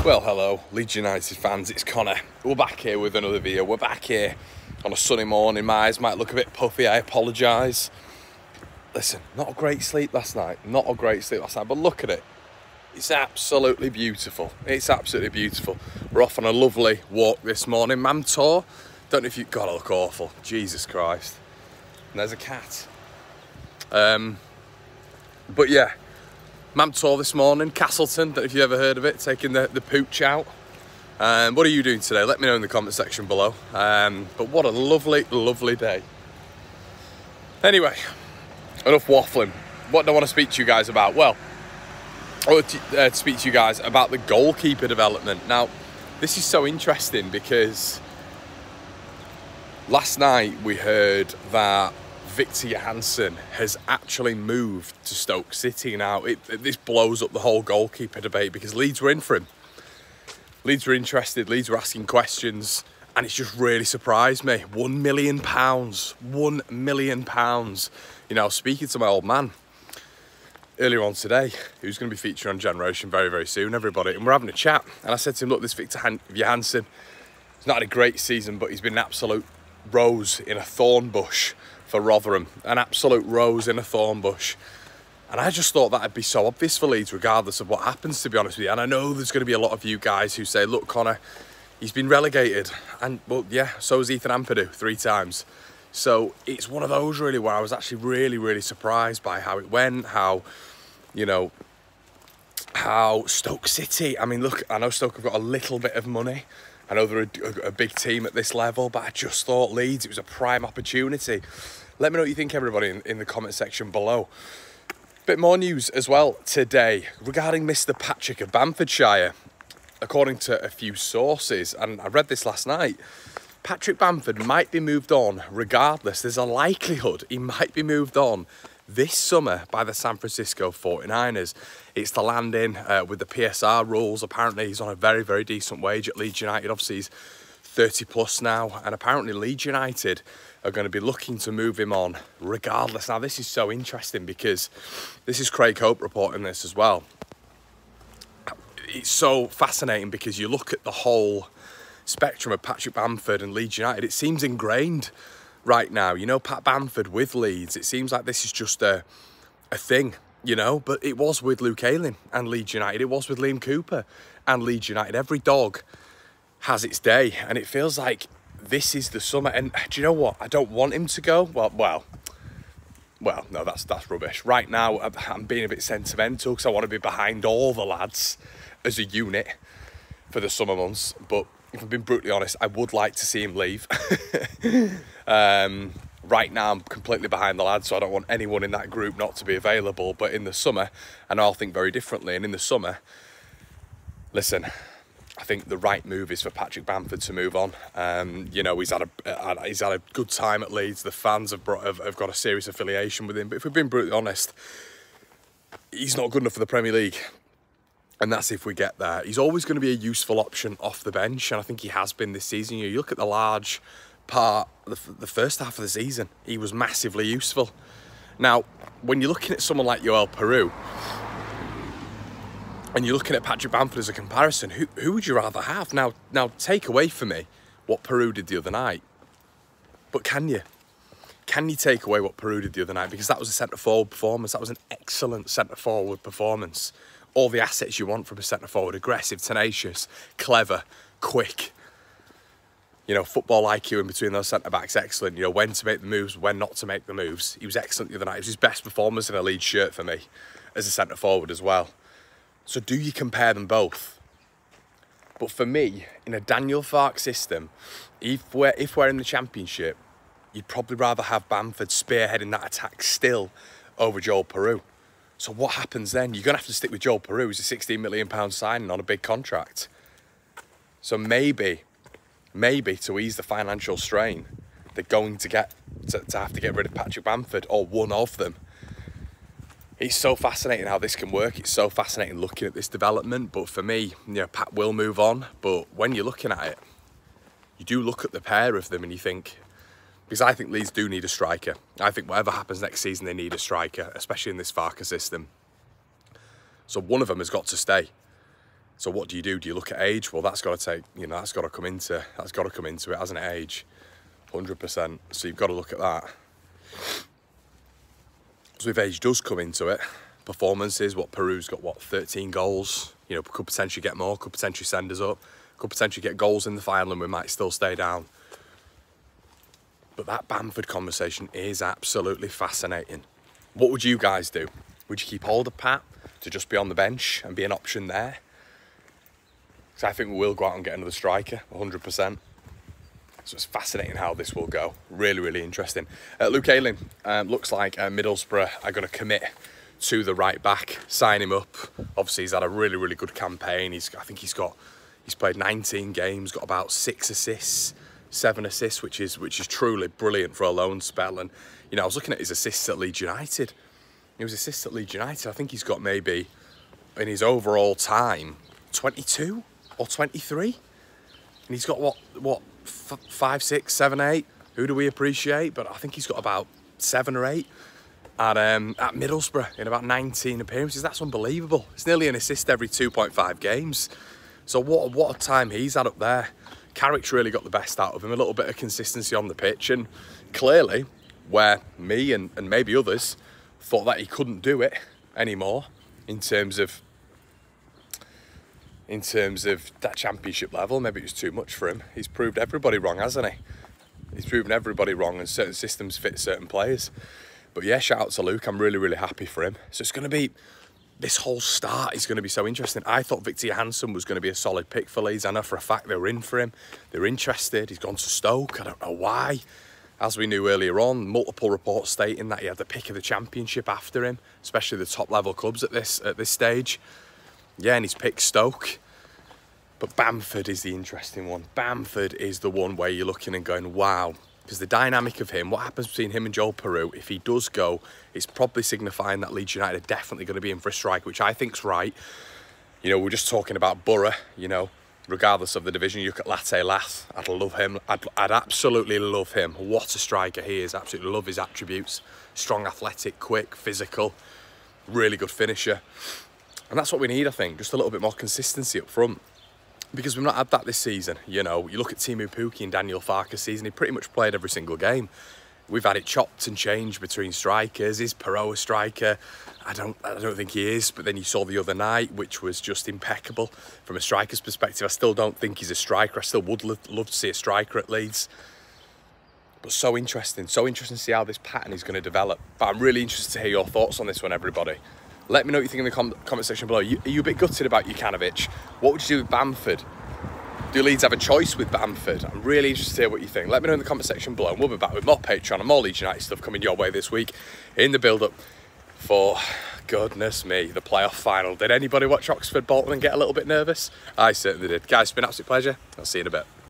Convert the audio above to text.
Well, hello, Leeds United fans, it's Connor. We're back here with another video. We're back here on a sunny morning. My eyes might look a bit puffy, I apologise. Listen, not a great sleep last night. But look at it. It's absolutely beautiful. It's absolutely beautiful. We're off on a lovely walk this morning. Mam tour. Don't know if you've got to look awful. Jesus Christ. And there's a cat. But yeah. Mam tour this morning, Castleton, don't know if you've ever heard of it, taking the pooch out. What are you doing today? Let me know in the comment section below. But what a lovely, lovely day. Anyway, enough waffling. What do I want to speak to you guys about? Well, I want to speak to you guys about the goalkeeper development. Now, this is so interesting because last night we heard that Victor Johansson has actually moved to Stoke City. Now, this blows up the whole goalkeeper debate because Leeds were in for him. Leeds were interested, Leeds were asking questions, and it's just really surprised me. £1 million. £1 million. You know, I was speaking to my old man earlier on today, who's going to be featuring on Generation very, very soon, everybody, and we're having a chat. And I said to him, look, this Victor Johansson, he's not had a great season, but he's been an absolute rose in a thorn bush for Rotherham, an absolute rose in a thorn bush. And I just thought that'd be so obvious for Leeds, regardless of what happens, to be honest with you. And I know there's going to be a lot of you guys who say, look, Connor, he's been relegated. And, well, yeah, so has Ethan Ampadu 3 times. So it's one of those, really, where I was actually really, really surprised by how it went, how, you know, how Stoke City, I mean, look, I know Stoke have got a little bit of money. I know they're a big team at this level, but I just thought Leeds, it was a prime opportunity. Let me know what you think, everybody, in the comment section below. Bit more news as well today regarding Mr. Patrick of Bamfordshire. According to a few sources, and I read this last night, Patrick Bamford might be moved on regardless. There's a likelihood he might be moved on this summer by the San Francisco 49ers. It's the landing with the PSR rules. Apparently he's on a very, very decent wage at Leeds United. Obviously he's 30 plus now, and apparently Leeds United are going to be looking to move him on regardless. Now, this is so interesting because this is Craig Hope reporting this as well. It's so fascinating because you look at the whole spectrum of Patrick Bamford and Leeds United. It seems ingrained right now. You know, Pat Bamford with Leeds, it seems like this is just a thing, you know, but it was with Luke Ayling and Leeds United. It was with Liam Cooper and Leeds United. Every dog has its day, and it feels like this is the summer. And do you know what? I don't want him to go. Well, no, that's rubbish. Right now, I'm being a bit sentimental because I want to be behind all the lads as a unit for the summer months. But if I'm being brutally honest, I would like to see him leave. Right now, I'm completely behind the lads, so I don't want anyone in that group not to be available. But in the summer, and I'll think very differently. And in the summer, listen, I think the right move is for Patrick Bamford to move on. You know, he's had a good time at Leeds. The fans have got a serious affiliation with him. But if we've been brutally honest, he's not good enough for the Premier League. And that's if we get there. He's always going to be a useful option off the bench, and I think he has been this season. You look at the large part, the first half of the season, he was massively useful. Now, when you're looking at someone like Yoel Peru, and you're looking at Patrick Bamford as a comparison, who would you rather have? Now, take away from me what Peru did the other night. But can you? Can you take away what Peru did the other night? Because that was a centre-forward performance. That was an excellent centre-forward performance. All the assets you want from a centre-forward: aggressive, tenacious, clever, quick. You know, football IQ in between those centre-backs, excellent. You know, when to make the moves, when not to make the moves. He was excellent the other night. It was his best performance in a Leeds shirt for me as a centre-forward as well. So do you compare them both? But for me, in a Daniel Farke system, if we're in the Championship, you'd probably rather have Bamford spearheading that attack still over Joel Peru. So what happens then? You're going to have to stick with Joel Peru, who's a £16 million signing on a big contract. So maybe to ease the financial strain, they're going to have to get rid of Patrick Bamford, or one of them. It's so fascinating how this can work. It's so fascinating looking at this development. But for me, you know, Pat will move on. But when you're looking at it, you do look at the pair of them and you think, because I think Leeds do need a striker. I think whatever happens next season, they need a striker, especially in this Farke system. So one of them has got to stay. So what do? Do you look at age? Well, that's got to take, you know, that's got to come into it, hasn't it? Age, 100%. So you've got to look at that. So if age does come into it, performances, what Peru's got, what, 13 goals, you know, could potentially get more, could potentially send us up, could potentially get goals in the final and we might still stay down. But that Bamford conversation is absolutely fascinating. What would you guys do? Would you keep hold of Pat to just be on the bench and be an option there? Because I think we will go out and get another striker, 100%. So it's fascinating how this will go. Really, really interesting. Luke Ayling, looks like Middlesbrough are going to commit to the right back, sign him up. Obviously, he's had a really, really good campaign. I think he's played 19 games, got about 6 assists, 7 assists, which is truly brilliant for a loan spell. And you know, I was looking at his assists at Leeds United. He was assists at Leeds United. I think he's got maybe in his overall time 22 or 23, and he's got what 5, 6, 7, 8. Who do we appreciate? But I think he's got about 7 or 8 at Middlesbrough in about 19 appearances. That's unbelievable. It's nearly an assist every 2.5 games. So what a time he's had up there. Carrick's really got the best out of him. A little bit of consistency on the pitch, and clearly where me and maybe others thought that he couldn't do it anymore in terms of that championship level, maybe it was too much for him. He's proved everybody wrong, hasn't he? He's proven everybody wrong, and certain systems fit certain players. But yeah, shout out to Luke. I'm really, really happy for him. So it's going to be, this whole start is going to be so interesting. I thought Victor Johansson was going to be a solid pick for Leeds. I know for a fact they were in for him. They're interested. He's gone to Stoke. I don't know why. As we knew earlier on, multiple reports stating that he had the pick of the championship after him, especially the top level clubs at this stage. Yeah, and he's picked Stoke. But Bamford is the interesting one. Bamford is the one where you're looking and going, wow. Because the dynamic of him, what happens between him and Joel Peru, if he does go, it's probably signifying that Leeds United are definitely going to be in for a strike, which I think's right. You know, we're just talking about Borough, you know, regardless of the division. You look at Latte Lath, I'd love him. I'd absolutely love him. What a striker he is. Absolutely love his attributes. Strong, athletic, quick, physical, really good finisher. And that's what we need, I think, just a little bit more consistency up front. Because we've not had that this season. You know, you look at Timu Pukki and Daniel Farke's season, he pretty much played every single game. We've had it chopped and changed between strikers. Is Perot a striker? I don't think he is, but then you saw the other night, which was just impeccable from a striker's perspective. I still don't think he's a striker. I still would love to see a striker at Leeds. But so interesting to see how this pattern is going to develop. But I'm really interested to hear your thoughts on this one, everybody. Let me know what you think in the comment section below. Are you a bit gutted about Jukanovic? What would you do with Bamford? Do Leeds have a choice with Bamford? I'm really interested to hear what you think. Let me know in the comment section below, and we'll be back with more Patreon and more Leeds United stuff coming your way this week in the build-up for, goodness me, the playoff final. Did anybody watch Oxford Bolton and get a little bit nervous? I certainly did. Guys, it's been an absolute pleasure. I'll see you in a bit.